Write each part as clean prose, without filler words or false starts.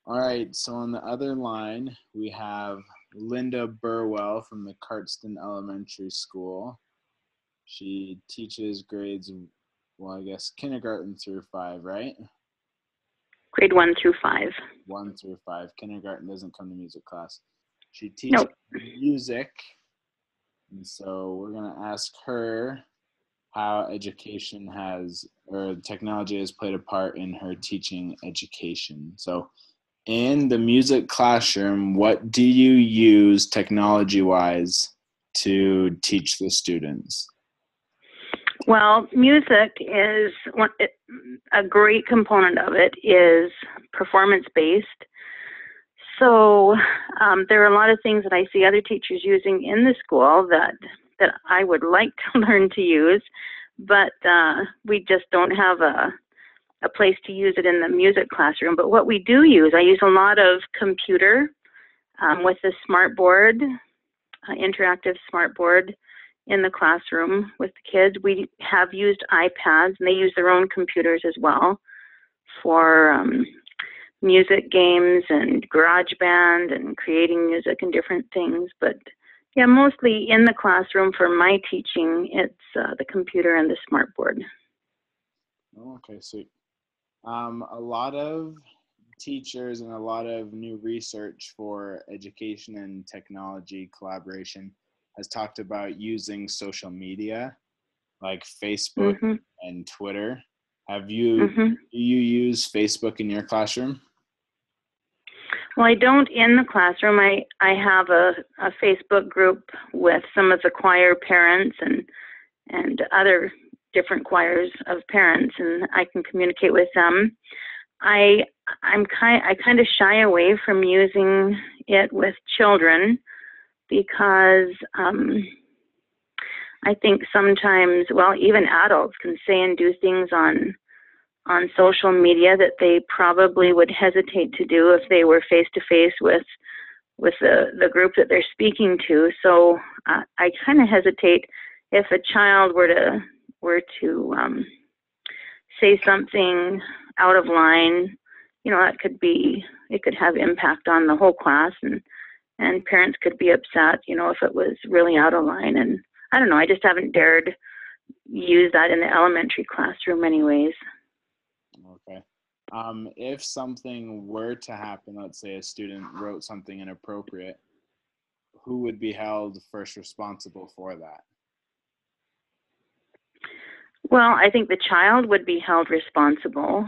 All right, so on the other line, we have Linda Burwell from the Cardston Elementary School. She teaches grades, well, I guess kindergarten through 5, right? Grade 1 through 5. 1 through 5. Kindergarten doesn't come to music class. She teaches Nope. music, and so we're going to ask her how education has, or technology has played a part in her teaching education. So in the music classroom, what do you use technology-wise to teach the students? Well, music is a great component of it is performance-based. So there are a lot of things that I see other teachers using in the school that I would like to learn to use, but we just don't have a place to use it in the music classroom. But what we do use, I use a lot of computer with the Smartboard, interactive Smartboard in the classroom with the kids. We have used iPads, and they use their own computers as well for music games and GarageBand and creating music and different things. But yeah, mostly in the classroom for my teaching, it's the computer and the Smartboard. Okay, sweet. A lot of teachers and a lot of new research for education and technology collaboration has talked about using social media like Facebook and Twitter. Do you use Facebook in your classroom? Well, I don't in the classroom. I have a Facebook group with some of the choir parents and other different choirs of parents, and I can communicate with them. I kind of shy away from using it with children because I think sometimes, well, even adults can say and do things on social media that they probably would hesitate to do if they were face to face with the group that they're speaking to. So I kind of hesitate if a child were to say something out of line. You know, it could have impact on the whole class, and parents could be upset, you know, if it was really out of line. And I don't know, I just haven't dared use that in the elementary classroom anyways. Okay. If something were to happen, let's say a student wrote something inappropriate, who would be held first responsible for that? Well, I think the child would be held responsible.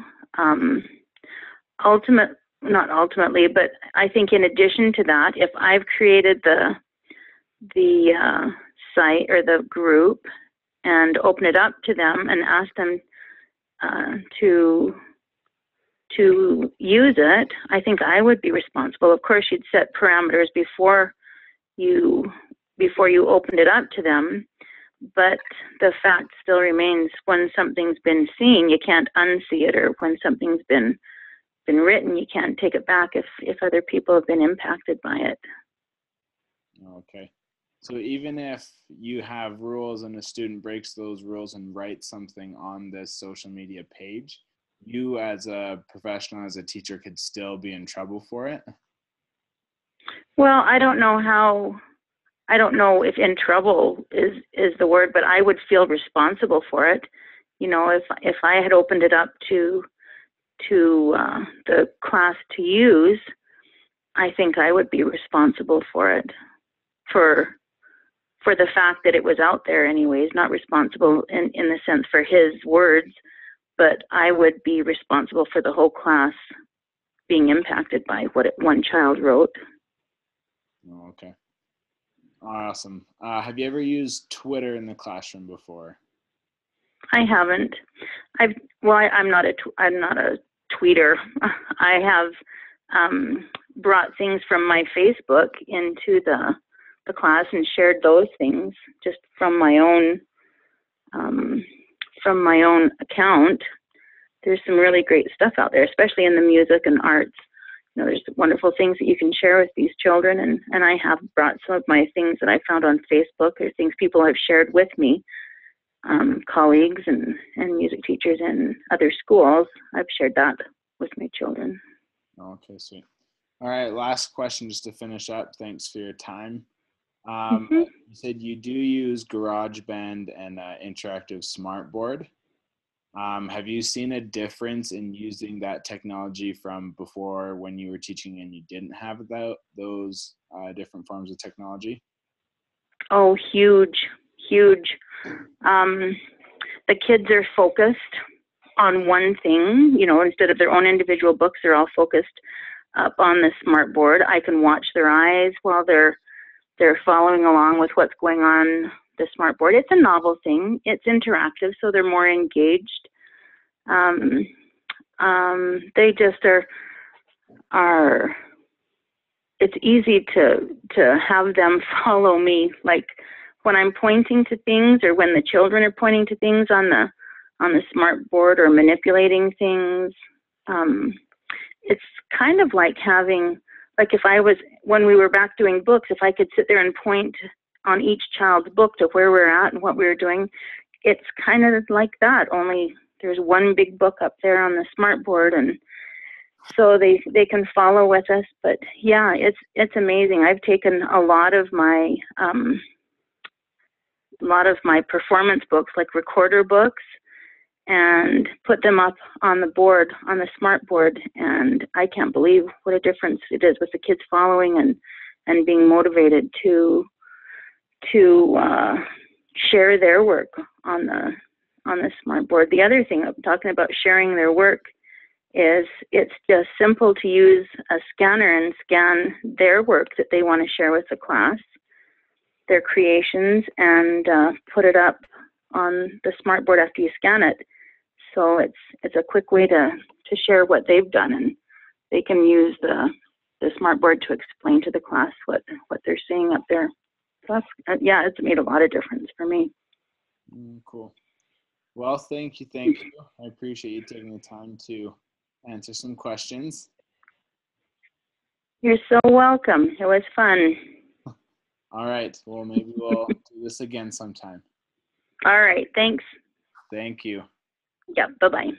Not ultimately, but I think in addition to that, if I've created the site or the group and open it up to them and ask them to use it, I think I would be responsible. Of course, you'd set parameters before you opened it up to them, but the fact still remains, when something's been seen, you can't unsee it, or when something's been written, you can't take it back if other people have been impacted by it. Okay. So even if you have rules and a student breaks those rules and writes something on this social media page, you as a professional, as a teacher, could still be in trouble for it? Well, I don't know if in trouble is the word, but I would feel responsible for it. You know, if I had opened it up to the class to use, I think I would be responsible for it, for the fact that it was out there anyways, not responsible in the sense for his words, but I would be responsible for the whole class being impacted by what one child wrote. Oh, okay. Awesome. Have you ever used Twitter in the classroom before? I haven't. I'm not a tweeter. I have brought things from my Facebook into the class and shared those things just from my own account. There's some really great stuff out there, especially in the music and arts. You know, there's wonderful things that you can share with these children, and I have brought some of my things that I found on Facebook, or things people have shared with me, colleagues and music teachers in other schools. I've shared that with my children. Okay, sweet. All right, last question just to finish up. Thanks for your time. Mm-hmm. You said you do use GarageBand and interactive Smartboard. Have you seen a difference in using that technology from before when you were teaching and you didn't have those different forms of technology? Oh, huge, huge. The kids are focused on one thing, instead of their own individual books, they're all focused up on the Smartboard. I can watch their eyes while they're following along with what's going on the Smartboard. It's a novel thing. It's interactive, so they're more engaged. They just are. It's easy to have them follow me, like when I'm pointing to things, or when the children are pointing to things on the Smartboard or manipulating things. It's kind of like having, like when we were back doing books, if I could sit there and point on each child's book to where we're at and what we were doing, it's kind of like that, only there's one big book up there on the Smartboard, and so they can follow with us. But yeah, it's amazing. I've taken a lot of my performance books, like recorder books, and put them up on the board, on the Smartboard, and I can't believe what a difference it is with the kids following and being motivated to share their work on the Smartboard. The other thing I'm talking about sharing their work is it's just simple to use a scanner and scan their work that they want to share with the class, their creations, and put it up on the Smartboard after you scan it. So it's a quick way to share what they've done, and they can use the Smartboard to explain to the class what they're seeing up there. So that's, yeah, it's made a lot of difference for me. Cool. Well, thank you. I appreciate you taking the time to answer some questions. You're so welcome. It was fun. All right. Well, maybe we'll do this again sometime. All right. Thanks. Thank you. Yeah. Bye-bye.